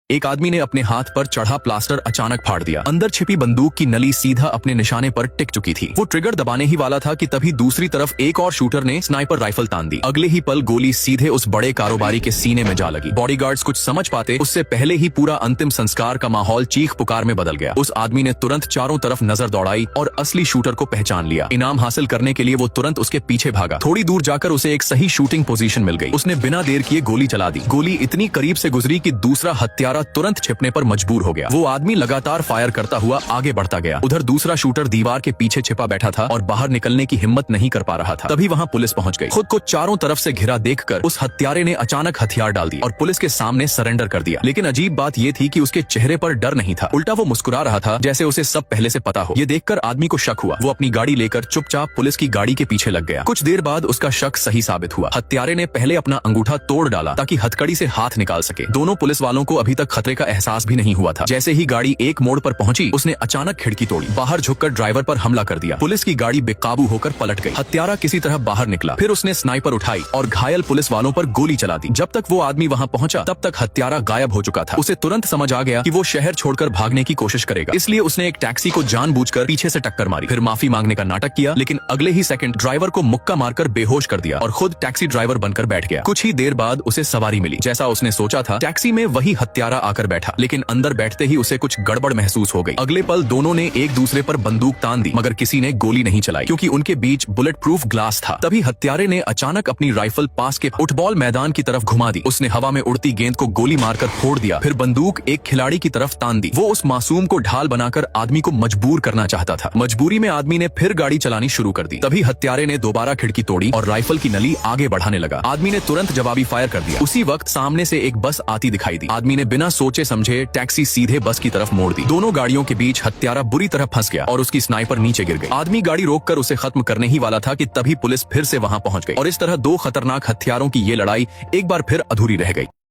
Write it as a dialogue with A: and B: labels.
A: एक आदमी ने अपने हाथ पर चढ़ा प्लास्टर अचानक फाड़ दिया। अंदर छिपी बंदूक की नली सीधा अपने निशाने पर टिक चुकी थी। वो ट्रिगर दबाने ही वाला था कि तभी दूसरी तरफ एक और शूटर ने स्नाइपर राइफल तान दी। अगले ही पल गोली सीधे उस बड़े कारोबारी के सीने में जा लगी। बॉडीगार्ड्स कुछ समझ पाते उससे पहले ही पूरा अंतिम संस्कार का माहौल चीख पुकार में बदल गया। उस आदमी ने तुरंत चारों तरफ नजर दौड़ाई और असली शूटर को पहचान लिया। इनाम हासिल करने के लिए वो तुरंत उसके पीछे भागा। थोड़ी दूर जाकर उसे एक सही शूटिंग पोजीशन मिल गई। उसने बिना देर किए गोली चला दी। गोली इतनी करीब से गुजरी कि दूसरा हत्यारा तुरंत छिपने पर मजबूर हो गया। वो आदमी लगातार फायर करता हुआ आगे बढ़ता गया। उधर दूसरा शूटर दीवार के पीछे छिपा बैठा था और बाहर निकलने की हिम्मत नहीं कर पा रहा था। तभी वहां पुलिस पहुंच गई। खुद को चारों तरफ से घिरा देखकर उस हत्यारे ने अचानक हथियार डाल दिए और पुलिस के सामने सरेंडर कर दिया। लेकिन अजीब बात यह थी कि उसके चेहरे पर डर नहीं था, उल्टा वो मुस्कुरा रहा था जैसे उसे सब पहले से पता हो। ये देखकर आदमी को शक हुआ। वो अपनी गाड़ी लेकर चुपचाप पुलिस की गाड़ी के पीछे लग गया। कुछ देर बाद उसका शक सही साबित हुआ। हत्यारे ने पहले अपना अंगूठा तोड़ डाला ताकि हथकड़ी से हाथ निकाल सके। दोनों पुलिस वालों को अभी तक खतरे का एहसास भी नहीं हुआ था। जैसे ही गाड़ी एक मोड़ पर पहुंची, उसने अचानक खिड़की तोड़ी, बाहर झुककर ड्राइवर पर हमला कर दिया। पुलिस की गाड़ी बेकाबू होकर पलट गई। हत्यारा किसी तरह बाहर निकला, फिर उसने स्नाइपर उठाई और घायल पुलिस वालों पर गोली चला दी। जब तक वो आदमी वहां पहुंचा, तब तक हत्यारा गायब हो चुका था। उसे तुरंत समझ आ गया कि वो शहर छोड़कर भागने की कोशिश करेगा, इसलिए उसने एक टैक्सी को जानबूझकर पीछे से टक्कर मारी, फिर माफी मांगने का नाटक किया। लेकिन अगले ही सेकंड ड्राइवर को मुक्का मारकर बेहोश कर दिया और खुद टैक्सी ड्राइवर बनकर बैठ गया। कुछ ही देर बाद उसे सवारी मिली। जैसा उसने सोचा था, टैक्सी में वही हत्यारा आकर बैठा, लेकिन अंदर बैठते ही उसे कुछ गड़बड़ महसूस हो गई। अगले पल दोनों ने एक दूसरे पर बंदूक तान दी, मगर किसी ने गोली नहीं चलाई क्योंकि उनके बीच बुलेट प्रूफ ग्लास था। तभी हत्यारे ने अचानक अपनी राइफल पास के फुटबॉल मैदान की तरफ घुमा दी। उसने हवा में उड़ती गेंद को गोली मारकर फोड़ दिया, फिर बंदूक एक खिलाड़ी की तरफ तान दी। वो उस मासूम को ढाल बनाकर आदमी को मजबूर करना चाहता था। मजबूरी में आदमी ने फिर गाड़ी चलानी शुरू कर दी। तभी हत्यारे ने दोबारा खिड़की तोड़ी और राइफल की नली आगे बढ़ाने लगा। आदमी ने तुरंत जवाबी फायर कर दिया। उसी वक्त सामने से एक बस आती दिखाई दी। आदमी ने बिना सोचे समझे टैक्सी सीधे बस की तरफ मोड़ दी। दोनों गाड़ियों के बीच हत्यारा बुरी तरह फंस गया और उसकी स्नाइपर नीचे गिर गई। आदमी गाड़ी रोककर उसे खत्म करने ही वाला था कि तभी पुलिस फिर से वहां पहुंच गई और इस तरह दो खतरनाक हथियारों की ये लड़ाई एक बार फिर अधूरी रह गई।